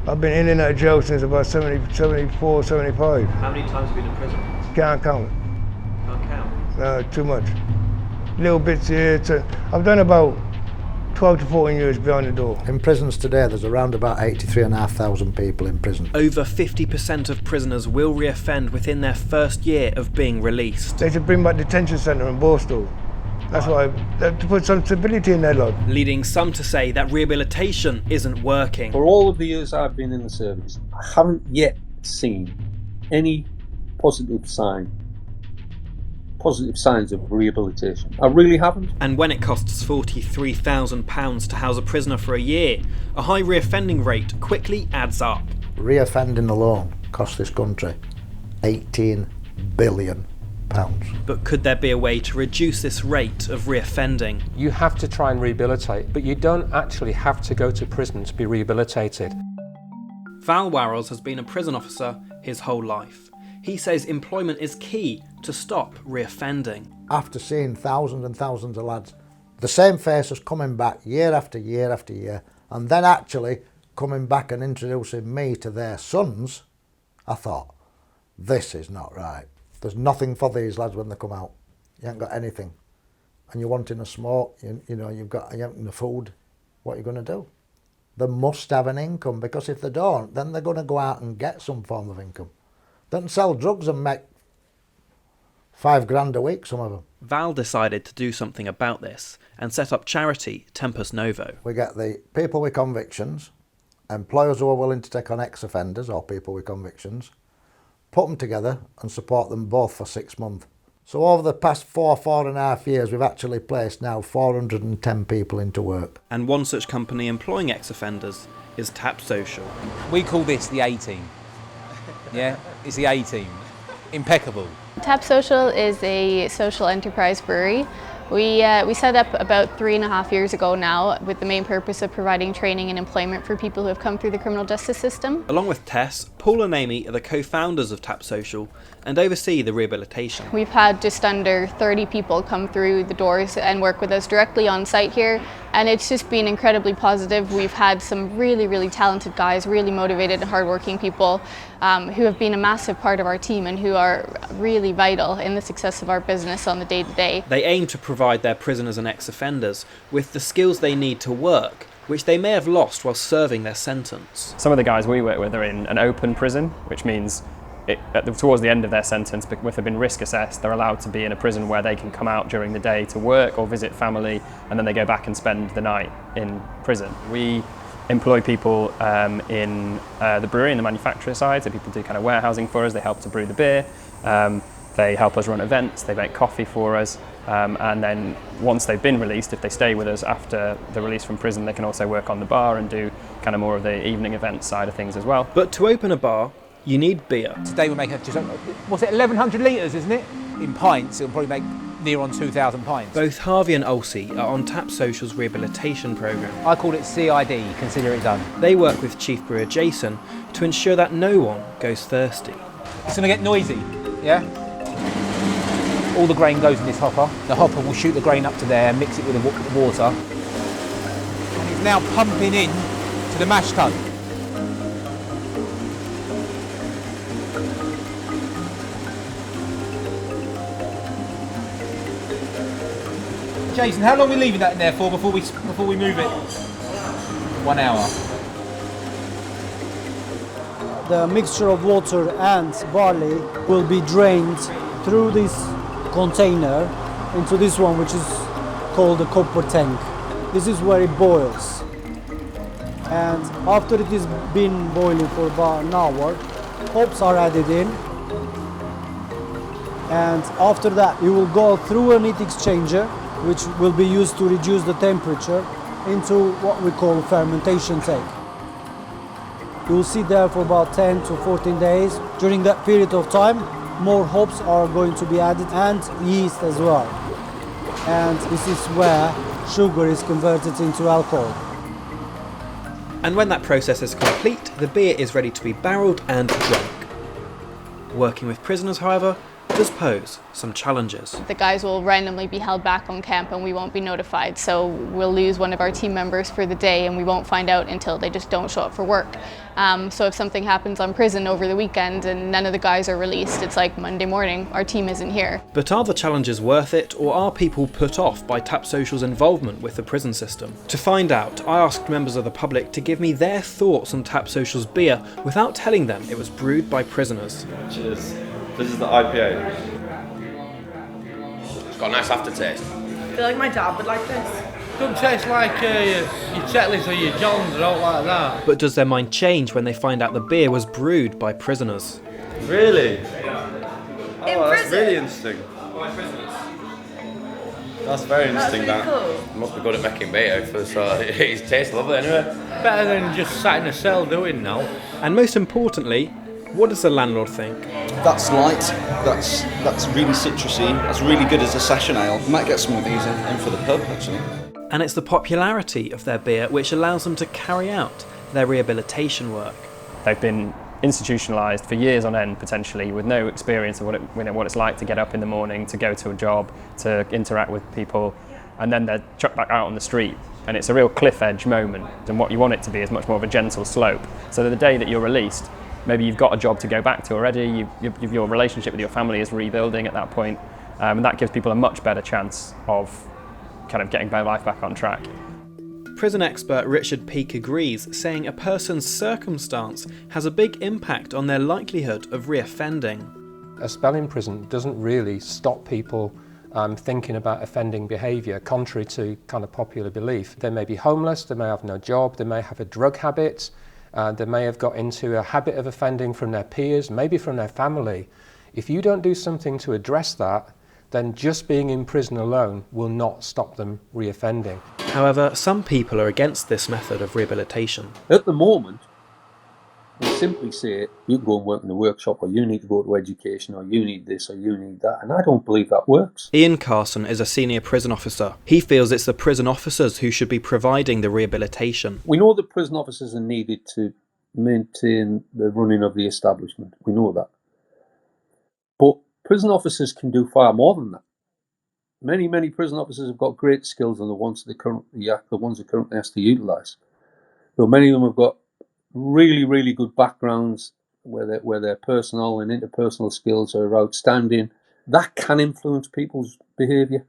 I've been in and out of jail since about 74, 75. How many times have you been in prison? Can't count. Can't count? No, too much. Little bits here. I've done about 12 to 14 years behind the door. In prisons today, there's around about 83,500 people in prison. Over 50% of prisoners will reoffend within their first year of being released. They should bring back the detention centre in Borstal. That's why they have to put some stability in their lot. Leading some to say that rehabilitation isn't working. For all of the years I've been in the service, I haven't yet seen any positive signs of rehabilitation. I really haven't. And when it costs £43,000 to house a prisoner for a year, a high reoffending rate quickly adds up. Reoffending alone costs this country £18 billion. But could there be a way to reduce this rate of reoffending? You have to try and rehabilitate, but you don't actually have to go to prison to be rehabilitated. Val Warrels has been a prison officer his whole life. He says employment is key to stop reoffending. After seeing thousands and thousands of lads, the same faces coming back year after year after year, and then actually coming back and introducing me to their sons, I thought, this is not right. There's nothing for these lads when they come out. You ain't got anything. And you're wanting a smoke, you ain't wanting the food. What are you going to do? They must have an income, because if they don't, then they're going to go out and get some form of income. They can sell drugs and make £5,000 a week, some of them. Val decided to do something about this and set up charity Tempus Novo. We get the people with convictions, employers who are willing to take on ex-offenders or people with convictions, put them together and support them both for 6 months. So over the past 4.5 years, we've actually placed now 410 people into work. And one such company employing ex-offenders is Tap Social. We call this the A-Team. Yeah, it's the A-Team. Impeccable. Tap Social is a social enterprise brewery. We set up about 3.5 years ago now with the main purpose of providing training and employment for people who have come through the criminal justice system. Along with Tess, Paul and Amy are the co-founders of Tap Social and oversee the rehabilitation. We've had just under 30 people come through the doors and work with us directly on site here, and it's just been incredibly positive. We've had some really, really talented guys, really motivated and hardworking people who have been a massive part of our team and who are really vital in the success of our business on the day-to-day. They aim to provide their prisoners and ex-offenders with the skills they need to work, which they may have lost while serving their sentence. Some of the guys we work with are in an open prison, which means towards the end of their sentence, if they've been risk assessed, they're allowed to be in a prison where they can come out during the day to work or visit family, and then they go back and spend the night in prison. We employ people in the brewery and the manufacturer side, so people do kind of warehousing for us, they help to brew the beer, they help us run events, they make coffee for us, and then once they've been released, if they stay with us after the release from prison, they can also work on the bar and do kind of more of the evening event side of things as well. But to open a bar, you need beer. Today we're making, what's it, 1,100 litres, isn't it? In pints, it'll probably make near on 2,000 pints. Both Harvey and Ulcie are on Tap Social's rehabilitation programme. I call it CID, consider it done. They work with Chief Brewer Jason to ensure that no one goes thirsty. It's going to get noisy, yeah? All the grain goes in this hopper. The hopper will shoot the grain up to there, mix it with the water. And it's now pumping in to the mash tun. Jason, how long are we leaving that in there for before we move it? 1 hour. The mixture of water and barley will be drained through this container into this one, which is called a copper tank. This is where it boils. And after it has been boiling for about an hour, hops are added in. And after that, you will go through a heat exchanger, which will be used to reduce the temperature into what we call a fermentation tank. You will sit there for about 10 to 14 days. During that period of time, more hops are going to be added and yeast as well. And this is where sugar is converted into alcohol. And when that process is complete, the beer is ready to be barrelled and drunk. Working with prisoners, however, does pose some challenges. The guys will randomly be held back on camp and we won't be notified, so we'll lose one of our team members for the day and we won't find out until they just don't show up for work. So if something happens on prison over the weekend and none of the guys are released, it's like Monday morning, our team isn't here. But are the challenges worth it, or are people put off by Tap Social's involvement with the prison system? To find out, I asked members of the public to give me their thoughts on Tap Social's beer without telling them it was brewed by prisoners. Cheers. This is the IPA. It's got a nice aftertaste. I feel like my dad would like this. Doesn't taste like your Tetley's or your John's or all like that. But does their mind change when they find out the beer was brewed by prisoners? Really? Oh, that's really interesting. That's very interesting. That's really cool. Must be good at making beer, so it tastes lovely anyway. Better than just sat in a cell doing now. And most importantly, what does the landlord think? That's light, that's really citrusy, that's really good as a session ale. You might get some of these in for the pub, actually. And it's the popularity of their beer which allows them to carry out their rehabilitation work. They've been institutionalised for years on end, potentially, with no experience of what it's like to get up in the morning, to go to a job, to interact with people, and then they're chucked back out on the street. And it's a real cliff edge moment, and what you want it to be is much more of a gentle slope. So that the day that you're released, maybe you've got a job to go back to already, your relationship with your family is rebuilding at that point, and that gives people a much better chance of kind of getting their life back on track. Prison expert Richard Peake agrees, saying a person's circumstance has a big impact on their likelihood of reoffending. A spell in prison doesn't really stop people thinking about offending behaviour, contrary to kind of popular belief. They may be homeless, they may have no job, they may have a drug habit, they may have got into a habit of offending from their peers, maybe from their family. If you don't do something to address that, then just being in prison alone will not stop them reoffending. However, some people are against this method of rehabilitation. At the moment, we simply say you can go and work in the workshop, or you need to go to education, or you need this, or you need that, and I don't believe that works. Ian Carson is a senior prison officer. He feels it's the prison officers who should be providing the rehabilitation. We know that prison officers are needed to maintain the running of the establishment. We know that. But prison officers can do far more than that. Many prison officers have got great skills than the ones they're currently asked to utilise. So many of them have got really good backgrounds where their personal and interpersonal skills are outstanding. That can influence people's behaviour.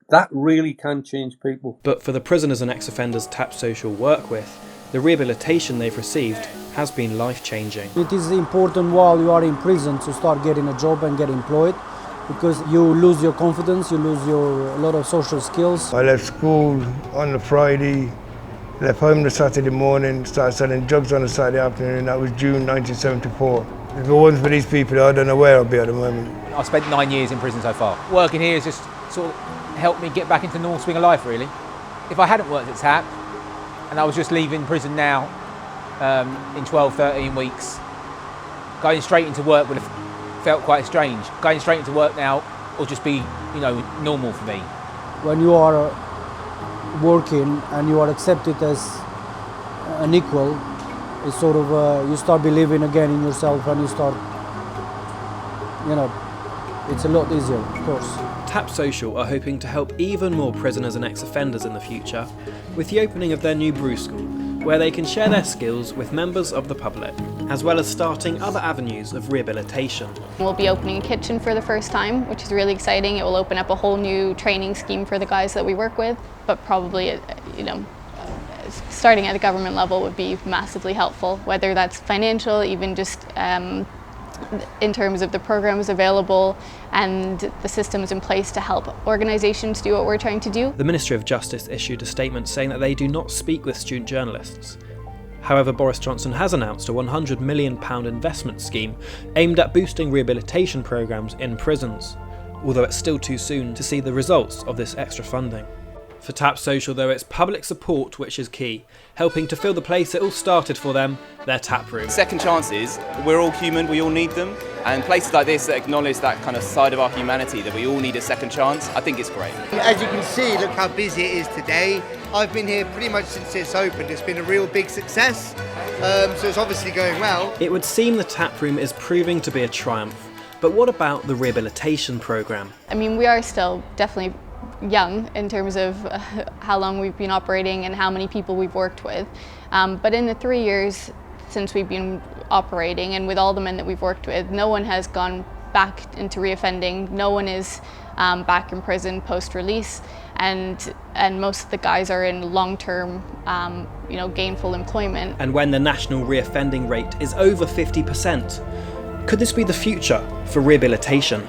That really can change people. But for the prisoners and ex-offenders Tap Social work with, the rehabilitation they've received has been life-changing. It is important while you are in prison to start getting a job and get employed, because you lose your confidence, you lose a lot of social skills. I left school on the Friday, left home the Saturday morning, started selling drugs on the Saturday afternoon. That was June 1974. If it wasn't for these people, I don't know where I'd be at the moment. I've spent 9 years in prison so far. Working here has just sort of helped me get back into the normal swing of life, really. If I hadn't worked at TAP, and I was just leaving prison now in 12, 13 weeks, going straight into work would have felt quite strange. Going straight into work now will just be, normal for me. When you are working and you are accepted as an equal, it's sort of, you start believing again in yourself, and you start, it's a lot easier, of course. Tap Social are hoping to help even more prisoners and ex-offenders in the future with the opening of their new brew school, where they can share their skills with members of the public, as well as starting other avenues of rehabilitation. We'll be opening a kitchen for the first time, which is really exciting. It will open up a whole new training scheme for the guys that we work with, but probably, starting at a government level would be massively helpful, whether that's financial, even just in terms of the programs available and the systems in place to help organisations do what we're trying to do. The Ministry of Justice issued a statement saying that they do not speak with student journalists. However, Boris Johnson has announced a £100 million investment scheme aimed at boosting rehabilitation programmes in prisons, although it's still too soon to see the results of this extra funding. For Tap Social though, it's public support which is key, helping to fill the place it all started for them, their tap room. Second chances, we're all human, we all need them, and places like this that acknowledge that kind of side of our humanity, that we all need a second chance, I think it's great. As you can see, look how busy it is today. I've been here pretty much since it's opened. It's been a real big success, so it's obviously going well. It would seem the tap room is proving to be a triumph, But what about the rehabilitation programme? I mean, we are still definitely young in terms of how long we've been operating and how many people we've worked with. But in the 3 years since we've been operating, and with all the men that we've worked with, no one has gone back into reoffending. No one is back in prison post-release, and most of the guys are in long-term, gainful employment. And when the national reoffending rate is over 50%, could this be the future for rehabilitation?